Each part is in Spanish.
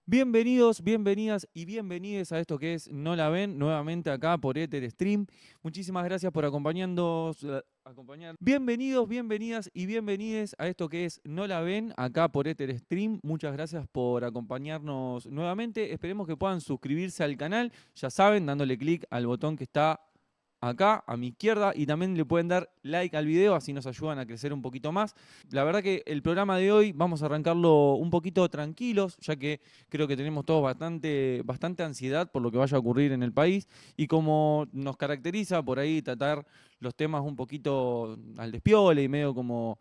Bienvenidos, bienvenidas y bienvenides a esto que es No La Ven, nuevamente acá por Ether Stream. Muchísimas gracias por acompañarnos. Bienvenidos, bienvenidas y bienvenides a esto que es No La Ven, acá por Ether Stream. Muchas gracias por acompañarnos nuevamente. Esperemos que puedan suscribirse al canal, ya saben, dándole clic al botón que está acá a mi izquierda, y también le pueden dar like al video, así nos ayudan a crecer un poquito más. La verdad que el programa de hoy vamos a arrancarlo un poquito tranquilos, ya que creo que tenemos todos bastante ansiedad por lo que vaya a ocurrir en el país, y como nos caracteriza por ahí tratar los temas un poquito al despiole y medio como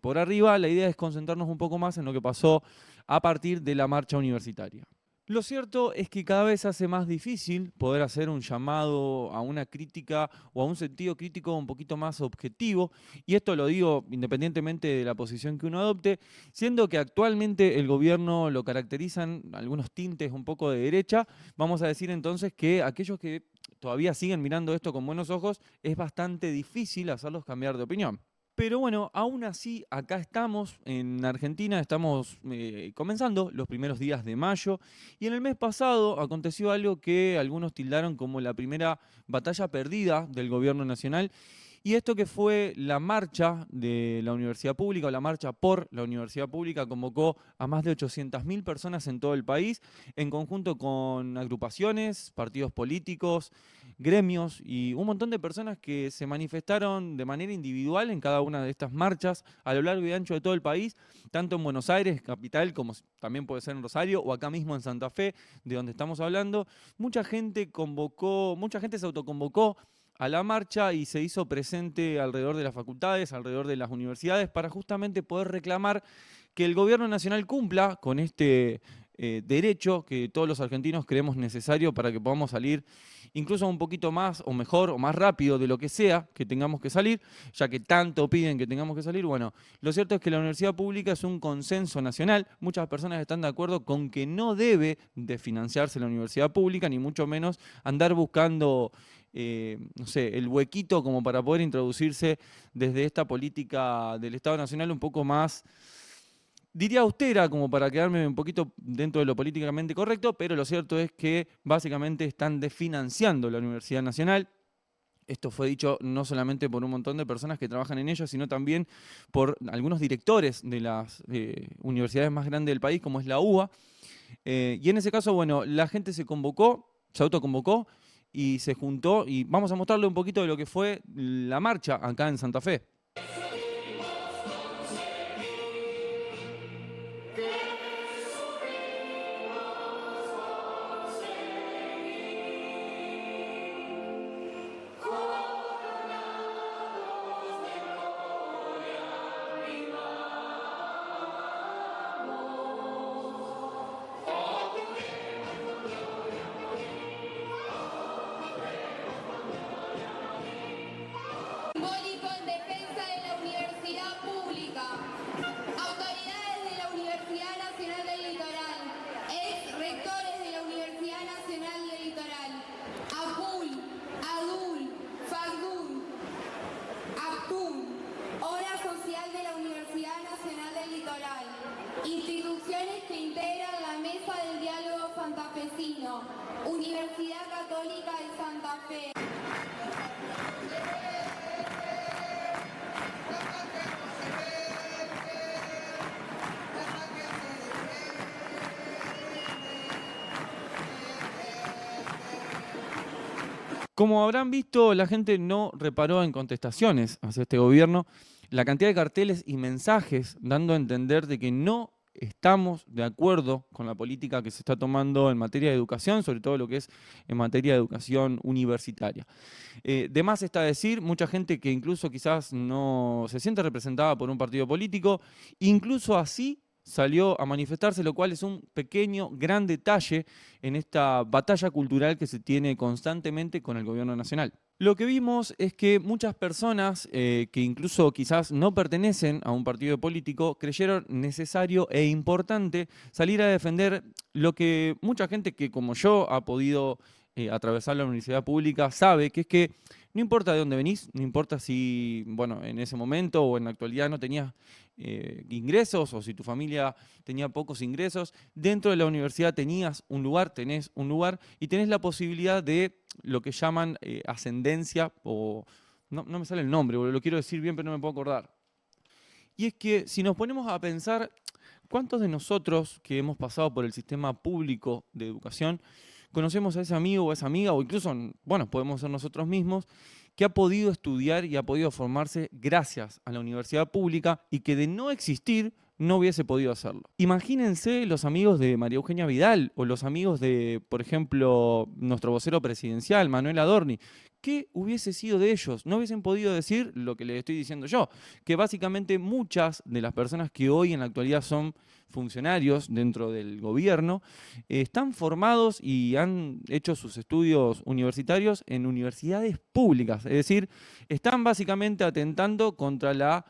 por arriba, la idea es concentrarnos un poco más en lo que pasó a partir de la marcha universitaria. Lo cierto es que cada vez se hace más difícil poder hacer un llamado a una crítica o a un sentido crítico un poquito más objetivo, y esto lo digo independientemente de la posición que uno adopte, siendo que actualmente el gobierno lo caracterizan algunos tintes un poco de derecha. Vamos a decir entonces que aquellos que todavía siguen mirando esto con buenos ojos, es bastante difícil hacerlos cambiar de opinión. Pero bueno, aún así, acá estamos en Argentina, estamos comenzando los primeros días de mayo, y en el mes pasado aconteció algo que algunos tildaron como la primera batalla perdida del gobierno nacional, y esto que fue la marcha de la universidad pública, o la marcha por la universidad pública. Convocó a más de 800.000 personas en todo el país, en conjunto con agrupaciones, partidos políticos, gremios y un montón de personas que se manifestaron de manera individual en cada una de estas marchas a lo largo y ancho de todo el país, tanto en Buenos Aires, capital, como también puede ser en Rosario o acá mismo en Santa Fe, de donde estamos hablando. Mucha gente se autoconvocó a la marcha y se hizo presente alrededor de las facultades, alrededor de las universidades, para justamente poder reclamar que el gobierno nacional cumpla con este derecho que todos los argentinos creemos necesario para que podamos salir incluso un poquito más o mejor o más rápido de lo que sea que tengamos que salir, ya que tanto piden que tengamos que salir. Bueno, lo cierto es que la universidad pública es un consenso nacional. Muchas personas están de acuerdo con que no debe de financiarse la universidad pública, ni mucho menos andar buscando no sé, el huequito como para poder introducirse desde esta política del Estado Nacional un poco más, diría austera, como para quedarme un poquito dentro de lo políticamente correcto, pero lo cierto es que básicamente están desfinanciando la Universidad Nacional. Esto fue dicho no solamente por un montón de personas que trabajan en ello, sino también por algunos directores de las universidades más grandes del país, como es la UBA. Y en ese caso, bueno, la gente se autoconvocó y se juntó, y vamos a mostrarle un poquito de lo que fue la marcha acá en Santa Fe. Instituciones que integran la Mesa del Diálogo Santafesino, Universidad Católica de Santa Fe. Como habrán visto, la gente no reparó en contestaciones hacia este gobierno, la cantidad de carteles y mensajes dando a entender de que no estamos de acuerdo con la política que se está tomando en materia de educación, sobre todo lo que es en materia de educación universitaria. De más está decir, mucha gente que incluso quizás no se siente representada por un partido político, incluso así salió a manifestarse, lo cual es un pequeño, gran detalle en esta batalla cultural que se tiene constantemente con el gobierno nacional. Lo que vimos es que muchas personas que incluso quizás no pertenecen a un partido político creyeron necesario e importante salir a defender lo que mucha gente que como yo ha podido atravesar la universidad pública sabe, que es que No importa de dónde venís, no importa si, bueno, en ese momento o en la actualidad no tenías ingresos o si tu familia tenía pocos ingresos, dentro de la universidad tenías un lugar, tenés un lugar y tenés la posibilidad de lo que llaman ascendencia o... No me sale el nombre, lo quiero decir bien, pero no me puedo acordar. Y es que si nos ponemos a pensar, ¿cuántos de nosotros que hemos pasado por el sistema público de educación conocemos a ese amigo o a esa amiga, o incluso, bueno, podemos ser nosotros mismos, que ha podido estudiar y ha podido formarse gracias a la universidad pública y que de no existir no hubiese podido hacerlo? Imagínense los amigos de María Eugenia Vidal o los amigos de, por ejemplo, nuestro vocero presidencial, Manuel Adorni. ¿Qué hubiese sido de ellos? No hubiesen podido decir lo que les estoy diciendo yo, que básicamente muchas de las personas que hoy en la actualidad son funcionarios dentro del gobierno están formados y han hecho sus estudios universitarios en universidades públicas, es decir, están básicamente atentando contra la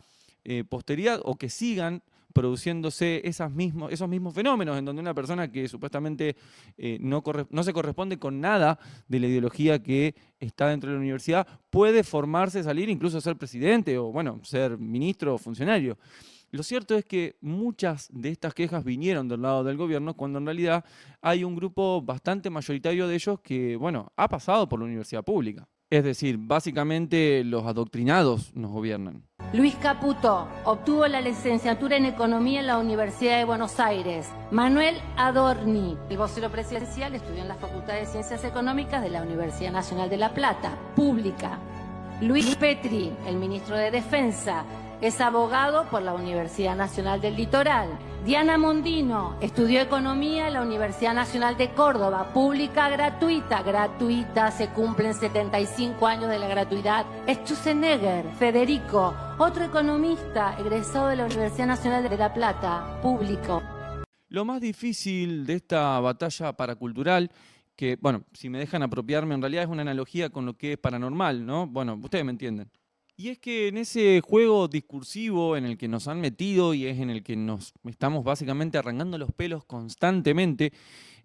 posteridad o que sigan produciéndose esos mismos fenómenos en donde una persona que supuestamente no se corresponde con nada de la ideología que está dentro de la universidad puede formarse, salir, incluso ser presidente o, bueno, ser ministro o funcionario. Lo cierto es que muchas de estas quejas vinieron del lado del gobierno cuando en realidad hay un grupo bastante mayoritario de ellos que, bueno, ha pasado por la universidad pública. Es decir, básicamente los adoctrinados nos gobiernan. Luis Caputo obtuvo la licenciatura en Economía en la Universidad de Buenos Aires. Manuel Adorni, el vocero presidencial, estudió en la Facultad de Ciencias Económicas de la Universidad Nacional de La Plata, pública. Luis Petri, el ministro de Defensa, es abogado por la Universidad Nacional del Litoral. Diana Mondino estudió Economía en la Universidad Nacional de Córdoba, pública, gratuita, se cumplen 75 años de la gratuidad. Sturzenegger, Federico, otro economista egresado de la Universidad Nacional de La Plata, público. Lo más difícil de esta batalla paracultural, que, bueno, si me dejan apropiarme, en realidad es una analogía con lo que es paranormal, ¿no? Bueno, ustedes me entienden. Y es que en ese juego discursivo en el que nos han metido y es en el que nos estamos básicamente arrancando los pelos constantemente,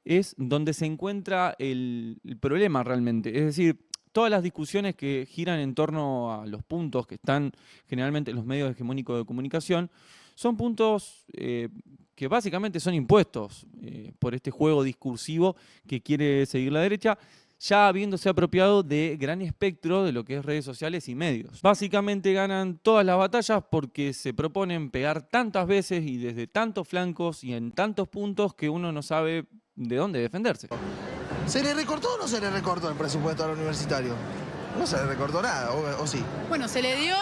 es donde se encuentra el problema realmente. Es decir, todas las discusiones que giran en torno a los puntos que están generalmente en los medios hegemónicos de comunicación son puntos que básicamente son impuestos por este juego discursivo que quiere seguir la derecha, ya habiéndose apropiado de gran espectro de lo que es redes sociales y medios. Básicamente ganan todas las batallas porque se proponen pegar tantas veces y desde tantos flancos y en tantos puntos que uno no sabe de dónde defenderse. ¿Se le recortó o no se le recortó el presupuesto al universitario? No se le recortó nada, ¿o sí? Bueno, se le dio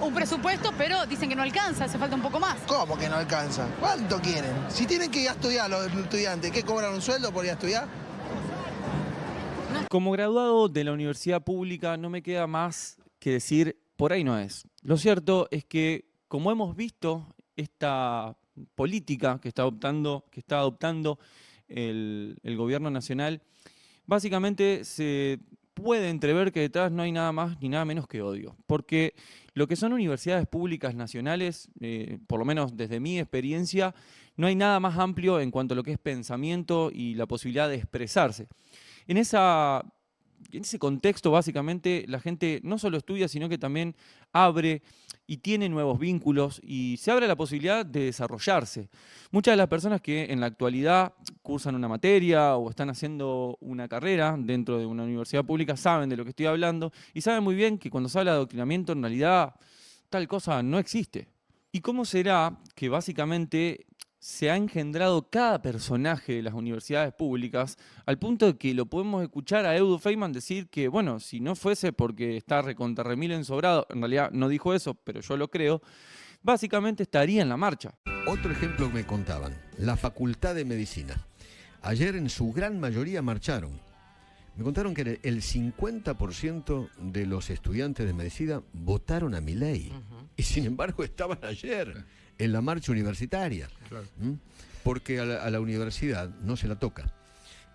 un presupuesto, pero dicen que no alcanza, hace falta un poco más. ¿Cómo que no alcanza? ¿Cuánto quieren? Si tienen que ir a estudiar los estudiantes, ¿qué cobran un sueldo por ir a estudiar? Como graduado de la universidad pública no me queda más que decir, por ahí no es. Lo cierto es que, como hemos visto, esta política que está adoptando el gobierno nacional, básicamente se puede entrever que detrás no hay nada más ni nada menos que odio. Porque lo que son universidades públicas nacionales, por lo menos desde mi experiencia, no hay nada más amplio en cuanto a lo que es pensamiento y la posibilidad de expresarse. En ese contexto, básicamente, la gente no solo estudia, sino que también abre y tiene nuevos vínculos y se abre la posibilidad de desarrollarse. Muchas de las personas que en la actualidad cursan una materia o están haciendo una carrera dentro de una universidad pública saben de lo que estoy hablando y saben muy bien que cuando se habla de adoctrinamiento, en realidad tal cosa no existe. ¿Y cómo será que básicamente se ha engendrado cada personaje de las universidades públicas al punto de que lo podemos escuchar a Edu Feynman decir que, bueno, si no fuese porque está recontra remil ensobrado, en realidad no dijo eso, pero yo lo creo, básicamente estaría en la marcha. Otro ejemplo que me contaban, la Facultad de Medicina. Ayer en su gran mayoría marcharon. Me contaron que el 50% de los estudiantes de medicina votaron a Milei. Y sin embargo estaban ayer en la marcha universitaria. Claro. Porque a la universidad no se la toca.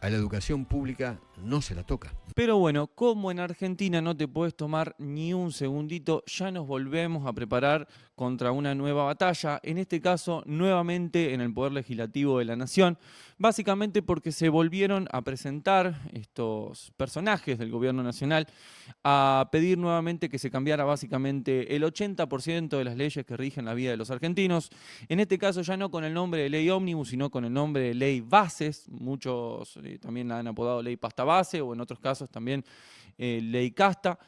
A la educación pública no se la toca. Pero bueno, como en Argentina no te puedes tomar ni un segundito, ya nos volvemos a preparar contra una nueva batalla, en este caso nuevamente en el Poder Legislativo de la Nación, básicamente porque se volvieron a presentar estos personajes del gobierno nacional a pedir nuevamente que se cambiara básicamente el 80% de las leyes que rigen la vida de los argentinos. En este caso ya no con el nombre de ley ómnibus, sino con el nombre de ley bases. Muchos también la han apodado ley pasta base o en otros casos también ley casta.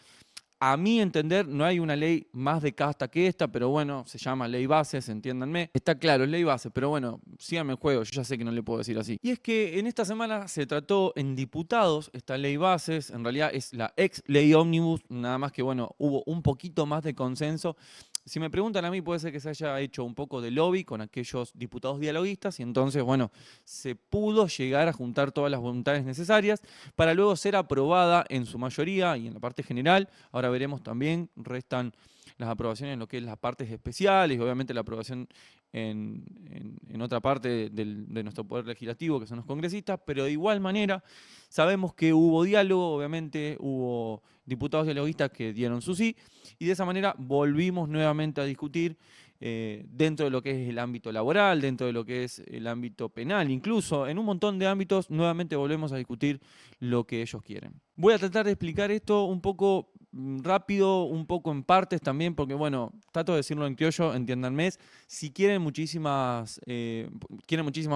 A mi entender, no hay una ley más de casta que esta, pero bueno, se llama ley bases, entiéndanme. Está claro, es ley base, pero bueno, síganme el juego, yo ya sé que no le puedo decir así. Y es que en esta semana se trató en diputados esta ley bases, en realidad es la ex ley ómnibus, nada más que bueno, hubo un poquito más de consenso. Si me preguntan a mí, puede ser que se haya hecho un poco de lobby con aquellos diputados dialoguistas y entonces, bueno, se pudo llegar a juntar todas las voluntades necesarias para luego ser aprobada en su mayoría y en la parte general. Ahora veremos también, restan las aprobaciones en lo que es las partes especiales y obviamente la aprobación en otra parte de nuestro poder legislativo, que son los congresistas, pero de igual manera sabemos que hubo diálogo, obviamente hubo diputados dialoguistas que dieron su sí, y de esa manera volvimos nuevamente a discutir dentro de lo que es el ámbito laboral, dentro de lo que es el ámbito penal, incluso en un montón de ámbitos nuevamente volvemos a discutir lo que ellos quieren. Voy a tratar de explicar esto un poco rápido, un poco en partes también, porque bueno, trato de decirlo en criollo, entiéndanme. Si quieren muchísima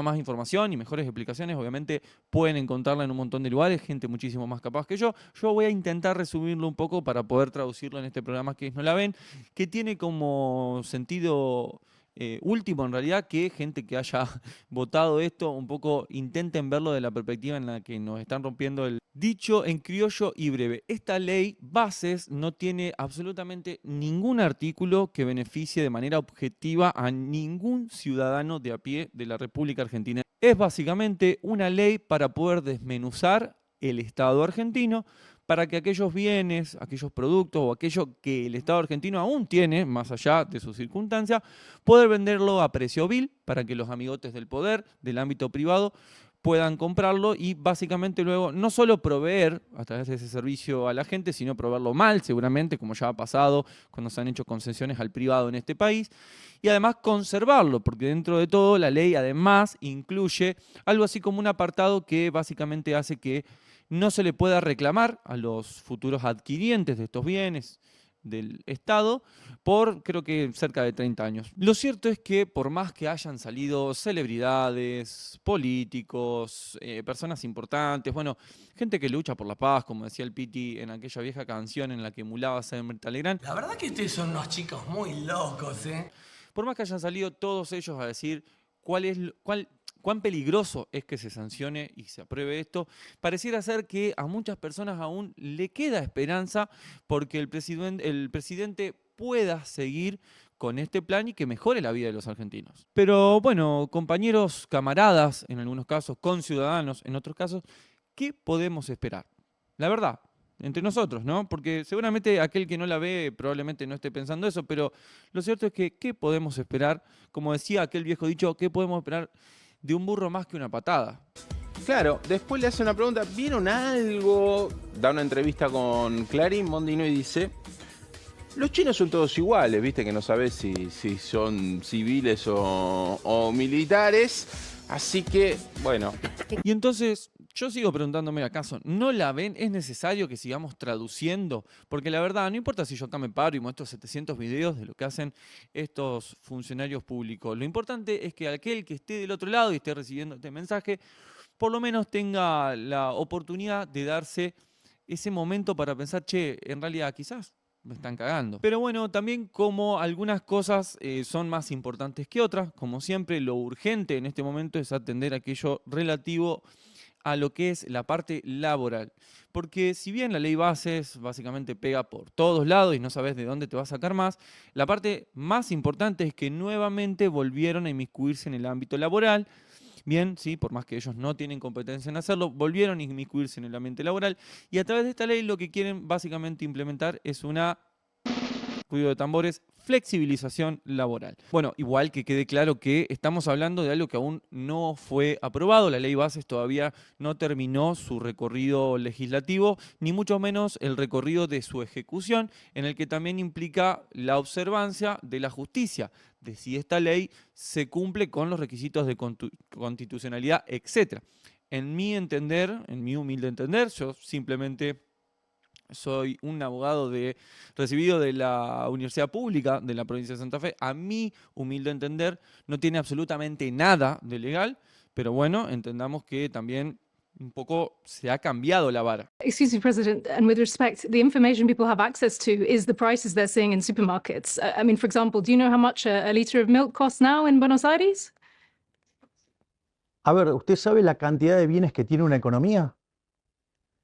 más información y mejores explicaciones, obviamente pueden encontrarla en un montón de lugares, gente muchísimo más capaz que yo. Yo voy a intentar resumirlo un poco para poder traducirlo en este programa que no la ven, que tiene como sentido último en realidad que gente que haya votado esto un poco intenten verlo de la perspectiva en la que nos están rompiendo el dicho en criollo y breve. Esta ley bases no tiene absolutamente ningún artículo que beneficie de manera objetiva a ningún ciudadano de a pie de la República Argentina. Es básicamente una ley para poder desmenuzar el Estado argentino, para que aquellos bienes, aquellos productos o aquello que el Estado argentino aún tiene, más allá de sus circunstancias, poder venderlo a precio vil para que los amigotes del poder, del ámbito privado, puedan comprarlo y básicamente luego no solo proveer a través de ese servicio a la gente, sino proveerlo mal seguramente, como ya ha pasado cuando se han hecho concesiones al privado en este país, y además conservarlo, porque dentro de todo la ley además incluye algo así como un apartado que básicamente hace que no se le pueda reclamar a los futuros adquirientes de estos bienes del Estado por creo que cerca de 30 años. Lo cierto es que por más que hayan salido celebridades, políticos, personas importantes, bueno, gente que lucha por la paz, como decía el Piti en aquella vieja canción en la que emulaba a Mirta Legrand. La verdad que ustedes son unos chicos muy locos, ¿eh? Por más que hayan salido todos ellos a decir cuán peligroso es que se sancione y se apruebe esto, pareciera ser que a muchas personas aún le queda esperanza porque el presidente pueda seguir con este plan y que mejore la vida de los argentinos. Pero bueno, compañeros, camaradas, en algunos casos, conciudadanos, en otros casos, ¿qué podemos esperar? La verdad, entre nosotros, ¿no? Porque seguramente aquel que no la ve probablemente no esté pensando eso, pero lo cierto es que ¿qué podemos esperar? Como decía aquel viejo dicho, ¿qué podemos esperar de un burro más que una patada? Claro, después le hace una pregunta, ¿vieron algo? Da una entrevista con Clarín, Mondino, y dice, los chinos son todos iguales, viste que no sabes si son civiles o militares, así que, bueno. Y entonces, yo sigo preguntándome, ¿acaso no la ven? ¿Es necesario que sigamos traduciendo? Porque la verdad, no importa si yo acá me paro y muestro 700 videos de lo que hacen estos funcionarios públicos. Lo importante es que aquel que esté del otro lado y esté recibiendo este mensaje, por lo menos tenga la oportunidad de darse ese momento para pensar, che, en realidad quizás me están cagando. Pero bueno, también como algunas cosas son más importantes que otras, como siempre, lo urgente en este momento es atender aquello relativo a lo que es la parte laboral. Porque si bien la ley bases básicamente pega por todos lados y no sabes de dónde te va a sacar más, la parte más importante es que nuevamente volvieron a inmiscuirse en el ámbito laboral. Bien, sí, por más que ellos no tienen competencia en hacerlo, volvieron a inmiscuirse en el ambiente laboral y a través de esta ley lo que quieren básicamente implementar es una ruido de tambores, flexibilización laboral. Bueno, igual que quede claro que estamos hablando de algo que aún no fue aprobado. La ley Bases todavía no terminó su recorrido legislativo, ni mucho menos el recorrido de su ejecución, en el que también implica la observancia de la justicia, de si esta ley se cumple con los requisitos de constitucionalidad, etc. En mi entender, en mi humilde entender, yo simplemente soy un abogado recibido de la Universidad Pública de la provincia de Santa Fe. A mi humilde entender, no tiene absolutamente nada de legal, pero bueno, entendamos que también un poco se ha cambiado la vara. Excuse me, President, and with respect, the information people have access to is the prices they're seeing in supermarkets. I mean, for example, do you know how much a liter of milk costs now in Buenos Aires? A ver, ¿usted sabe la cantidad de bienes que tiene una economía?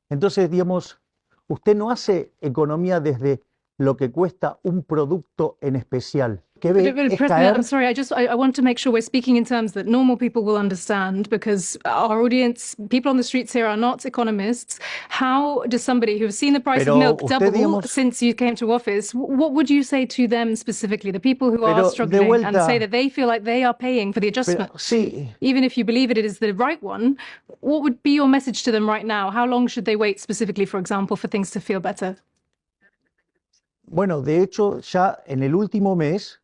Entonces, digamos, usted no hace economía desde lo que cuesta un producto en especial. ¿Qué ve? But, Es President, caer. I'm sorry, I want to make sure we're speaking in terms that normal people will understand, because our audience, people on the streets here are not economists. How does somebody who's seen the price Pero of milk usted, double digamos, since you came to office, what would you say to them specifically, the people who are Pero de struggling and vuelta- say that they feel like they are paying for the adjustment? Pero, sí, Even if you believe it is the right one, what would be your message to them right now? How long should they wait specifically, for example, for things to feel better? bueno, de hecho, ya en el último mes,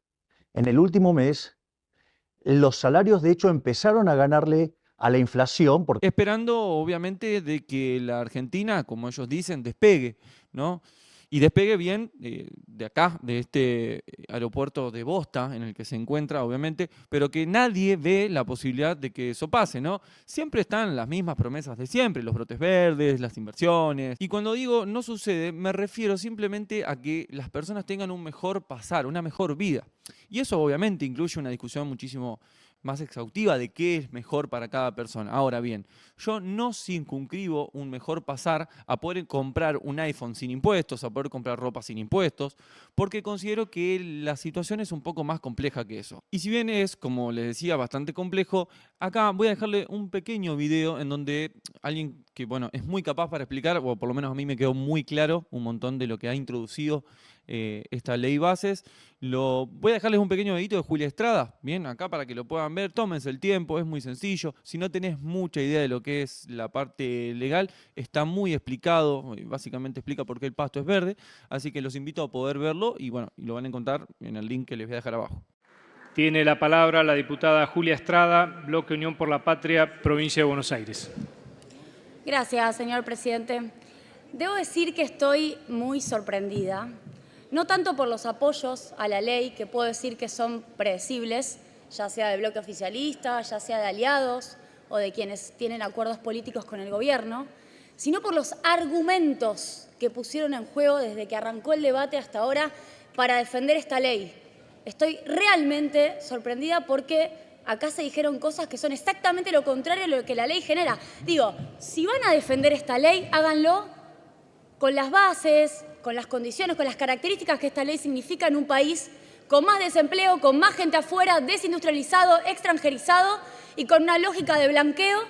los salarios de hecho empezaron a ganarle a la inflación, porque Esperando, obviamente, de que la Argentina, como ellos dicen, despegue, ¿no? Y despegue bien de acá, de este aeropuerto de Bosta, en el que se encuentra, obviamente, pero que nadie ve la posibilidad de que eso pase, ¿no? Siempre están las mismas promesas de siempre, los brotes verdes, las inversiones. Y cuando digo no sucede, me refiero simplemente a que las personas tengan un mejor pasar, una mejor vida. Y eso obviamente incluye una discusión muchísimo más exhaustiva de qué es mejor para cada persona. Ahora bien, yo no circunscribo un mejor pasar a poder comprar un iPhone sin impuestos, a poder comprar ropa sin impuestos, porque considero que la situación es un poco más compleja que eso. Y si bien es, como les decía, bastante complejo, acá voy a dejarle un pequeño video en donde alguien que, bueno, es muy capaz para explicar, o por lo menos a mí me quedó muy claro un montón de lo que ha introducido esta ley Bases. Voy a dejarles un pequeño videito de Julia Estrada, bien, acá para que lo puedan ver, tómense el tiempo, es muy sencillo. Si no tenés mucha idea de lo que es la parte legal, está muy explicado, básicamente explica por qué el pasto es verde, así que los invito a poder verlo y bueno, lo van a encontrar en el link que les voy a dejar abajo. Tiene la palabra la diputada Julia Estrada, Bloque Unión por la Patria, Provincia de Buenos Aires. Gracias, señor presidente. Debo decir que estoy muy sorprendida, no tanto por los apoyos a la ley, que puedo decir que son predecibles, ya sea del bloque oficialista, ya sea de aliados o de quienes tienen acuerdos políticos con el gobierno, sino por los argumentos que pusieron en juego desde que arrancó el debate hasta ahora para defender esta ley. Estoy realmente sorprendida porque acá se dijeron cosas que son exactamente lo contrario a lo que la ley genera. Digo, si van a defender esta ley, háganlo con las bases, con las condiciones, con las características que esta ley significa en un país con más desempleo, con más gente afuera, desindustrializado, extranjerizado y con una lógica de blanqueo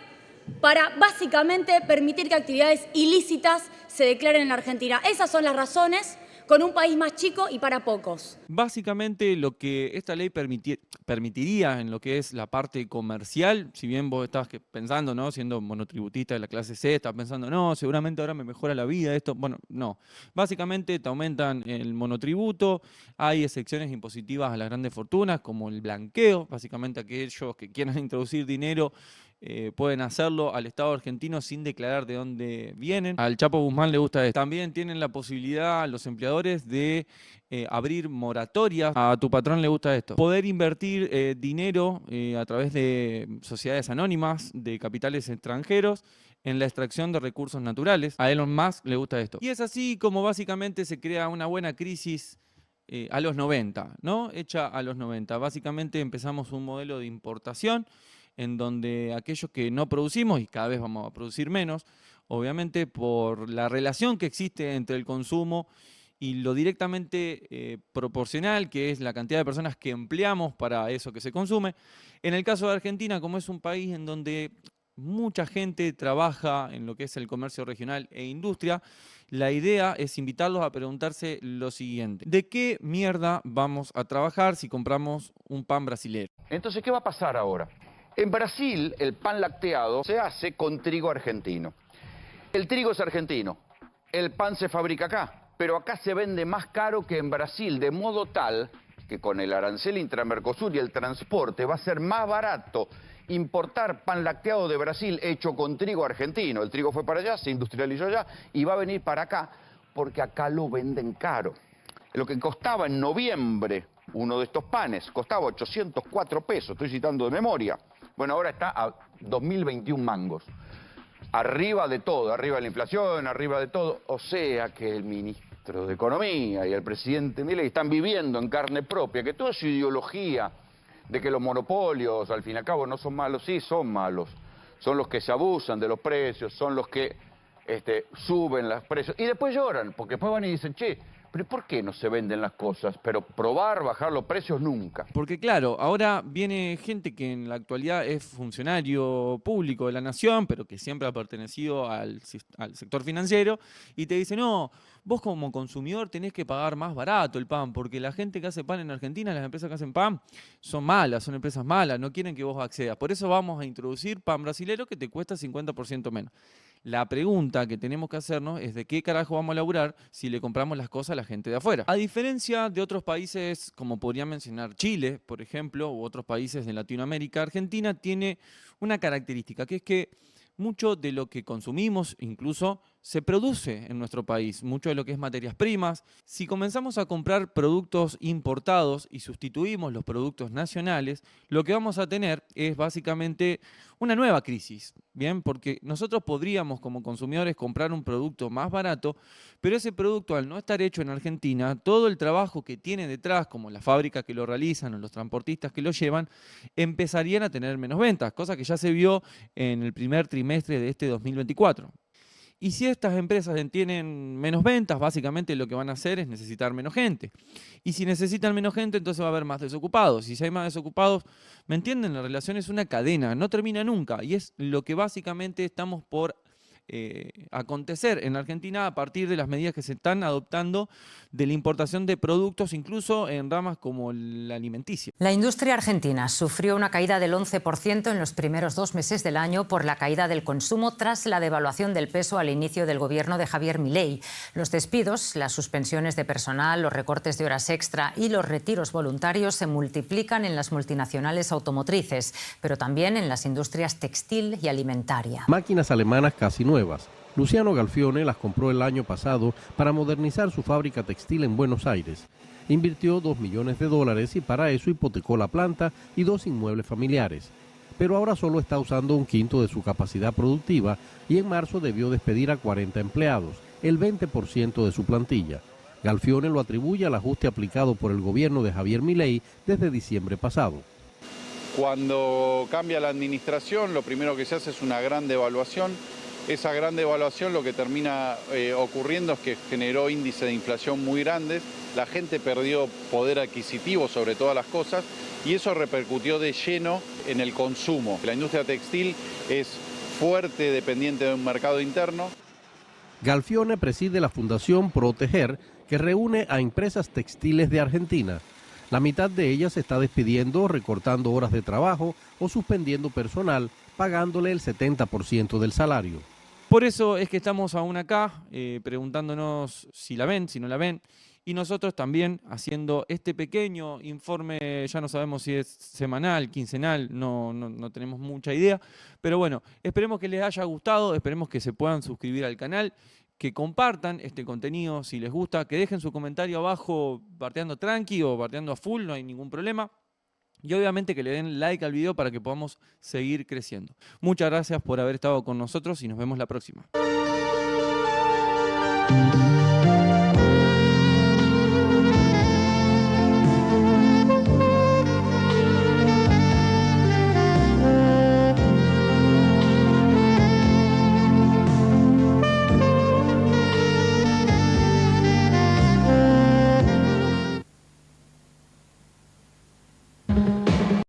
para básicamente permitir que actividades ilícitas se declaren en la Argentina. Esas son las razones, con un país más chico y para pocos. Básicamente lo que esta ley permitiría en lo que es la parte comercial, si bien vos estás pensando, ¿no? Siendo monotributista de la clase C, estás pensando, no, seguramente ahora me mejora la vida esto. Bueno, no. Básicamente te aumentan el monotributo, hay excepciones impositivas a las grandes fortunas, como el blanqueo, básicamente aquellos que quieran introducir dinero pueden hacerlo al Estado argentino sin declarar de dónde vienen. Al Chapo Guzmán le gusta esto. También tienen la posibilidad los empleadores de abrir moratorias. A tu patrón le gusta esto. Poder invertir dinero a través de sociedades anónimas, de capitales extranjeros, en la extracción de recursos naturales. A Elon Musk le gusta esto. Y es así como básicamente se crea una buena crisis a los 90, ¿no? Hecha a los 90. Básicamente empezamos un modelo de importación en donde aquellos que no producimos, y cada vez vamos a producir menos, obviamente por la relación que existe entre el consumo y lo directamente proporcional, que es la cantidad de personas que empleamos para eso que se consume. En el caso de Argentina, como es un país en donde mucha gente trabaja en lo que es el comercio regional e industria. La idea es invitarlos a preguntarse lo siguiente: ¿de qué mierda vamos a trabajar si compramos un pan brasilero? Entonces, ¿qué va a pasar ahora? En Brasil, el pan lacteado se hace con trigo argentino. El trigo es argentino, el pan se fabrica acá, pero acá se vende más caro que en Brasil, de modo tal que con el arancel intramercosur y el transporte va a ser más barato importar pan lacteado de Brasil hecho con trigo argentino. El trigo fue para allá, se industrializó allá y va a venir para acá porque acá lo venden caro. Lo que costaba en noviembre uno de estos panes costaba 804 pesos, estoy citando de memoria. Bueno, ahora está a 2021 mangos. Arriba de todo, arriba de la inflación, arriba de todo. O sea que el ministro de Economía y el presidente Milei están viviendo en carne propia que toda su ideología de que los monopolios, al fin y al cabo, no son malos, sí son malos. Son los que se abusan de los precios, son los que suben los precios. Y después lloran, porque después van y dicen, che, pero ¿por qué no se venden las cosas? Pero probar, bajar los precios, nunca. Porque claro, ahora viene gente que en la actualidad es funcionario público de la nación, pero que siempre ha pertenecido al sector financiero, y te dice, no, vos como consumidor tenés que pagar más barato el pan, porque la gente que hace pan en Argentina, las empresas que hacen pan, son malas, son empresas malas, no quieren que vos accedas. Por eso vamos a introducir pan brasilero que te cuesta 50% menos. La pregunta que tenemos que hacernos es de qué carajo vamos a laburar si le compramos las cosas a la gente de afuera. A diferencia de otros países, como podría mencionar Chile, por ejemplo, u otros países de Latinoamérica, Argentina tiene una característica, que es que mucho de lo que consumimos incluso se produce en nuestro país, mucho de lo que es materias primas. Si comenzamos a comprar productos importados y sustituimos los productos nacionales, lo que vamos a tener es básicamente una nueva crisis, ¿bien? Porque nosotros podríamos como consumidores comprar un producto más barato, pero ese producto al no estar hecho en Argentina, todo el trabajo que tiene detrás, como las fábricas que lo realizan o los transportistas que lo llevan, empezarían a tener menos ventas, cosa que ya se vio en el primer trimestre de este 2024. Y si estas empresas tienen menos ventas, básicamente lo que van a hacer es necesitar menos gente. Y si necesitan menos gente, entonces va a haber más desocupados. Y si hay más desocupados, ¿me entienden? La relación es una cadena, no termina nunca. Y es lo que básicamente estamos por acontecer en Argentina a partir de las medidas que se están adoptando de la importación de productos, incluso en ramas como la alimenticia. La industria argentina sufrió una caída del 11% en los primeros 2 meses del año por la caída del consumo tras la devaluación del peso al inicio del gobierno de Javier Milei. Los despidos, las suspensiones de personal, los recortes de horas extra y los retiros voluntarios se multiplican en las multinacionales automotrices, pero también en las industrias textil y alimentaria. Máquinas alemanas casi nuevas. Luciano Galfione las compró el año pasado para modernizar su fábrica textil en Buenos Aires. Invirtió $2 millones y para eso hipotecó la planta y 2 inmuebles familiares. Pero ahora solo está usando 1/5 de su capacidad productiva y en marzo debió despedir a 40 empleados, el 20% de su plantilla. Galfione lo atribuye al ajuste aplicado por el gobierno de Javier Milei desde diciembre pasado. Cuando cambia la administración, lo primero que se hace es una gran devaluación. Esa gran devaluación lo que termina ocurriendo es que generó índices de inflación muy grandes, la gente perdió poder adquisitivo sobre todas las cosas y eso repercutió de lleno en el consumo. La industria textil es fuerte, dependiente de un mercado interno. Galfione preside la Fundación Proteger, que reúne a empresas textiles de Argentina. La mitad de ellas se está despidiendo, recortando horas de trabajo o suspendiendo personal, pagándole el 70% del salario. Por eso es que estamos aún acá preguntándonos si la ven, si no la ven, y nosotros también haciendo este pequeño informe, ya no sabemos si es semanal, quincenal, no tenemos mucha idea, pero bueno, esperemos que les haya gustado, esperemos que se puedan suscribir al canal, que compartan este contenido si les gusta, que dejen su comentario abajo bardeando tranqui o bardeando a full, no hay ningún problema. Y obviamente que le den like al video para que podamos seguir creciendo. Muchas gracias por haber estado con nosotros y nos vemos la próxima.